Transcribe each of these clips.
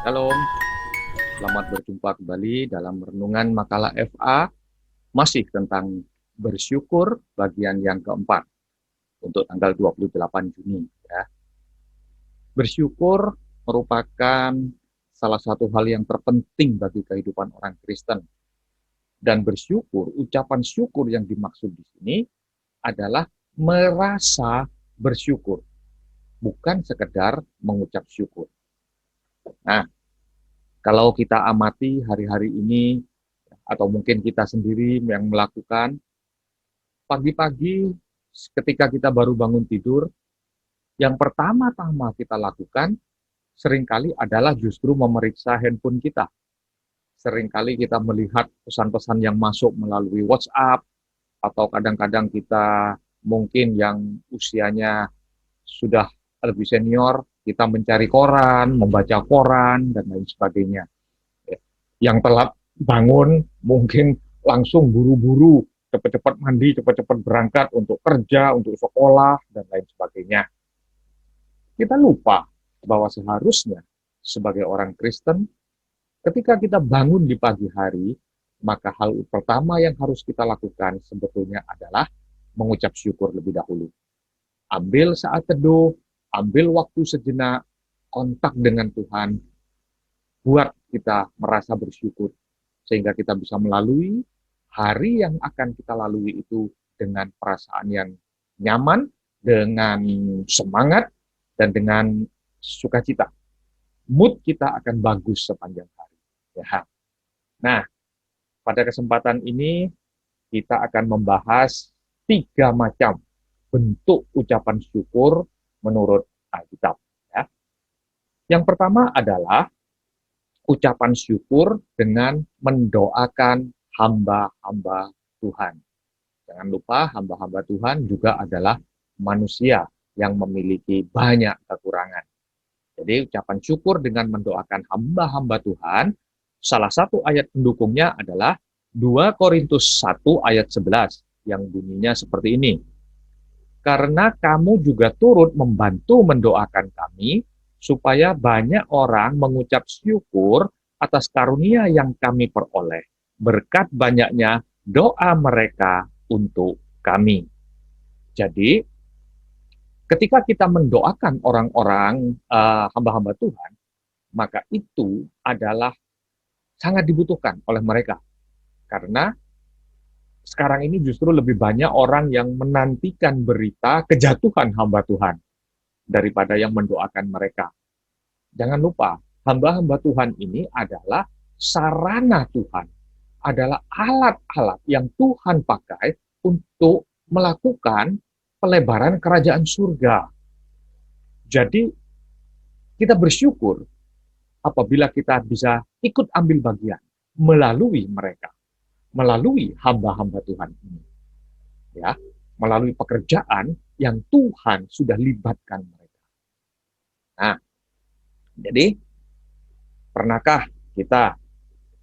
Shalom, selamat berjumpa kembali dalam renungan makalah FA, masih tentang bersyukur bagian yang keempat untuk tanggal 28 Juni. Ya. Bersyukur merupakan salah satu hal yang terpenting bagi kehidupan orang Kristen. Dan bersyukur, ucapan syukur yang dimaksud di sini adalah merasa bersyukur, bukan sekedar mengucap syukur. Nah, kalau kita amati hari-hari ini, atau mungkin kita sendiri yang melakukan, pagi-pagi ketika kita baru bangun tidur, yang pertama-tama kita lakukan seringkali adalah justru memeriksa handphone kita. Seringkali kita melihat pesan-pesan yang masuk melalui WhatsApp, atau kadang-kadang kita mungkin yang usianya sudah lebih senior, kita mencari koran, membaca koran, dan lain sebagainya. Yang telat bangun mungkin langsung buru-buru, cepat-cepat mandi, cepat-cepat berangkat untuk kerja, untuk sekolah, dan lain sebagainya. Kita lupa bahwa seharusnya sebagai orang Kristen, ketika kita bangun di pagi hari, maka hal pertama yang harus kita lakukan sebetulnya adalah mengucap syukur lebih dahulu. Ambil saat teduh, ambil waktu sejenak, kontak dengan Tuhan, buat kita merasa bersyukur, sehingga kita bisa melalui hari yang akan kita lalui itu dengan perasaan yang nyaman, dengan semangat, dan dengan sukacita. Mood kita akan bagus sepanjang hari. Ya. Nah, pada kesempatan ini kita akan membahas 3 macam bentuk ucapan syukur menurut Alkitab. Ya. Yang pertama adalah ucapan syukur dengan mendoakan hamba-hamba Tuhan. Jangan lupa, hamba-hamba Tuhan juga adalah manusia yang memiliki banyak kekurangan. Jadi ucapan syukur dengan mendoakan hamba-hamba Tuhan, salah satu ayat pendukungnya adalah 2 Korintus 1 ayat 11, yang bunyinya seperti ini. Karena kamu juga turut membantu mendoakan kami, supaya banyak orang mengucap syukur atas karunia yang kami peroleh, berkat banyaknya doa mereka untuk kami. Jadi, ketika kita mendoakan orang-orang hamba-hamba Tuhan, maka itu adalah sangat dibutuhkan oleh mereka. Karena sekarang ini justru lebih banyak orang yang menantikan berita kejatuhan hamba Tuhan daripada yang mendoakan mereka. Jangan lupa, hamba-hamba Tuhan ini adalah sarana Tuhan, adalah alat-alat yang Tuhan pakai untuk melakukan pelebaran kerajaan surga. Jadi, kita bersyukur apabila kita bisa ikut ambil bagian melalui mereka, melalui hamba-hamba Tuhan ini. Ya, melalui pekerjaan yang Tuhan sudah libatkan mereka. Nah, jadi pernahkah kita,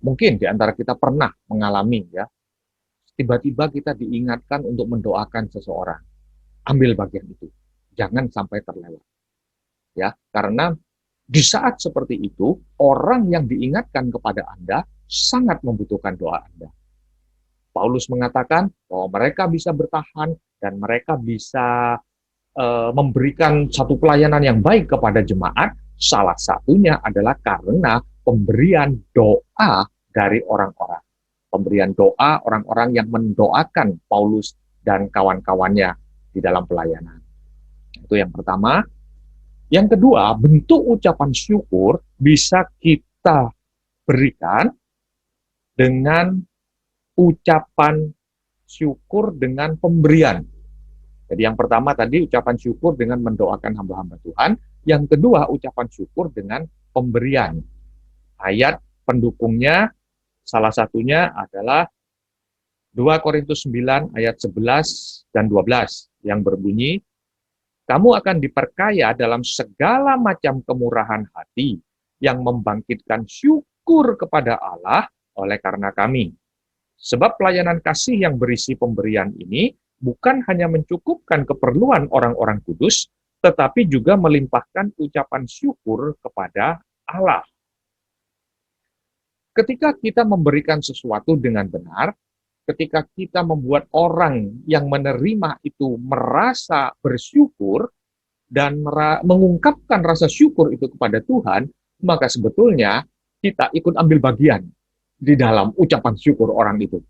mungkin di antara kita pernah mengalami ya, tiba-tiba kita diingatkan untuk mendoakan seseorang. Ambil bagian itu. Jangan sampai terlewat. Ya, karena di saat seperti itu, orang yang diingatkan kepada Anda sangat membutuhkan doa Anda. Paulus mengatakan bahwa mereka bisa bertahan dan mereka bisa memberikan satu pelayanan yang baik kepada jemaat, salah satunya adalah karena pemberian doa dari orang-orang. Pemberian doa orang-orang yang mendoakan Paulus dan kawan-kawannya di dalam pelayanan. Itu yang pertama. Yang kedua, bentuk ucapan syukur bisa kita berikan dengan ucapan syukur dengan pemberian. Jadi yang pertama tadi ucapan syukur dengan mendoakan hamba-hamba Tuhan. Yang kedua ucapan syukur dengan pemberian. Ayat pendukungnya salah satunya adalah 2 Korintus 9 ayat 11 dan 12 yang berbunyi, kamu akan diperkaya dalam segala macam kemurahan hati yang membangkitkan syukur kepada Allah oleh karena kami. Sebab pelayanan kasih yang berisi pemberian ini bukan hanya mencukupkan keperluan orang-orang kudus, tetapi juga melimpahkan ucapan syukur kepada Allah. Ketika kita memberikan sesuatu dengan benar, ketika kita membuat orang yang menerima itu merasa bersyukur dan mengungkapkan rasa syukur itu kepada Tuhan, maka sebetulnya kita ikut ambil bagian di dalam ucapan syukur orang itu.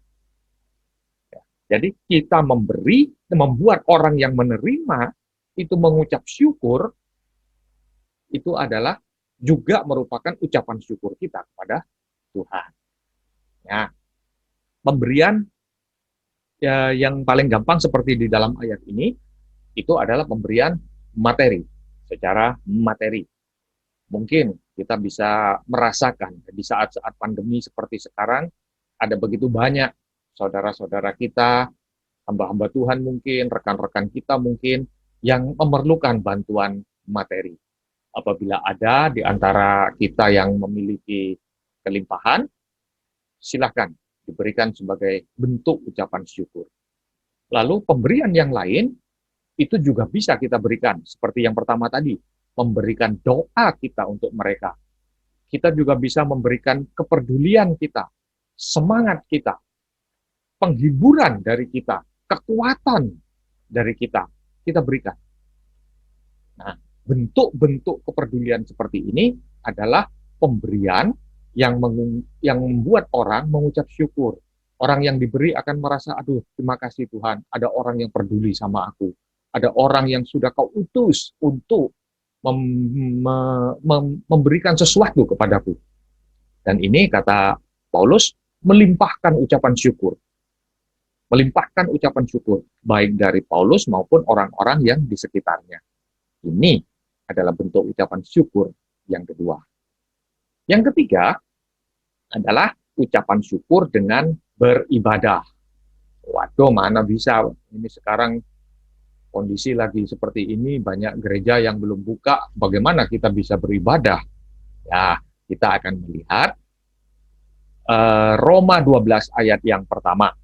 Jadi kita memberi, membuat orang yang menerima itu mengucap syukur, itu adalah juga merupakan ucapan syukur kita kepada Tuhan. Ya, pemberian ya, yang paling gampang seperti di dalam ayat ini, itu adalah pemberian materi, secara materi. Mungkin kita bisa merasakan di saat-saat pandemi seperti sekarang, ada begitu banyak saudara-saudara kita, hamba-hamba Tuhan mungkin, rekan-rekan kita mungkin, yang memerlukan bantuan materi. Apabila ada di antara kita yang memiliki kelimpahan, silakan diberikan sebagai bentuk ucapan syukur. Lalu pemberian yang lain, itu juga bisa kita berikan. Seperti yang pertama tadi, memberikan doa kita untuk mereka. Kita juga bisa memberikan kepedulian kita, semangat kita, penghiburan dari kita, kekuatan dari kita berikan. Nah, bentuk-bentuk kepedulian seperti ini adalah pemberian yang membuat orang mengucap syukur. Orang yang diberi akan merasa, aduh, terima kasih Tuhan, ada orang yang peduli sama aku. Ada orang yang sudah kau utus untuk memberikan sesuatu kepadaku. Dan ini kata Paulus, melimpahkan ucapan syukur. Melimpahkan ucapan syukur, baik dari Paulus maupun orang-orang yang di sekitarnya. Ini adalah bentuk ucapan syukur yang kedua. Yang ketiga adalah ucapan syukur dengan beribadah. Waduh, mana bisa, ini sekarang kondisi lagi seperti ini, banyak gereja yang belum buka, bagaimana kita bisa beribadah? Ya, kita akan melihat Roma 12 ayat yang pertama,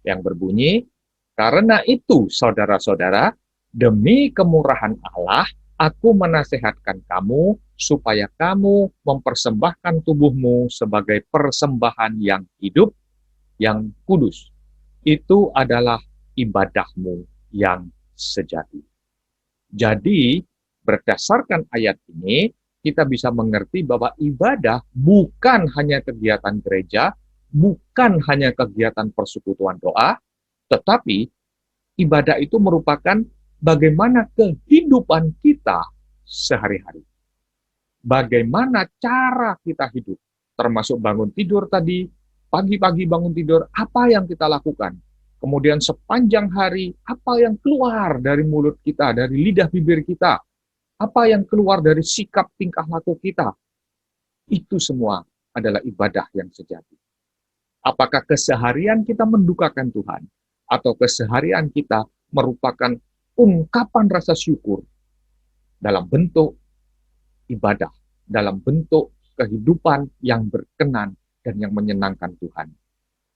yang berbunyi, karena itu saudara-saudara, demi kemurahan Allah, aku menasehatkan kamu, supaya kamu mempersembahkan tubuhmu sebagai persembahan yang hidup, yang kudus. Itu adalah ibadahmu yang sejati. Jadi, berdasarkan ayat ini, kita bisa mengerti bahwa ibadah bukan hanya kegiatan gereja, bukan hanya kegiatan persekutuan doa, tetapi ibadah itu merupakan bagaimana kehidupan kita sehari-hari. Bagaimana cara kita hidup, termasuk bangun tidur tadi, pagi-pagi bangun tidur, apa yang kita lakukan? Kemudian sepanjang hari, apa yang keluar dari mulut kita, dari lidah bibir kita, apa yang keluar dari sikap tingkah laku kita, itu semua adalah ibadah yang sejati. Apakah keseharian kita mendukakan Tuhan, atau keseharian kita merupakan ungkapan rasa syukur dalam bentuk ibadah, dalam bentuk kehidupan yang berkenan dan yang menyenangkan Tuhan.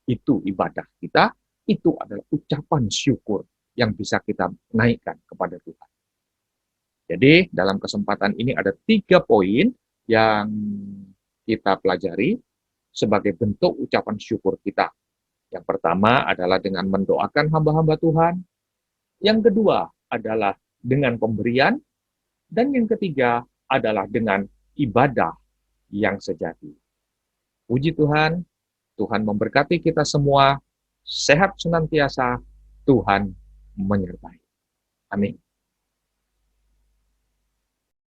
Itu ibadah kita, itu adalah ucapan syukur yang bisa kita naikkan kepada Tuhan. Jadi, dalam kesempatan ini ada 3 poin yang kita pelajari sebagai bentuk ucapan syukur kita. Yang pertama adalah dengan mendoakan hamba-hamba Tuhan. Yang kedua adalah dengan pemberian. Dan yang ketiga adalah dengan ibadah yang sejati. Puji Tuhan, Tuhan memberkati kita semua. Sehat senantiasa, Tuhan menyertai. Amin.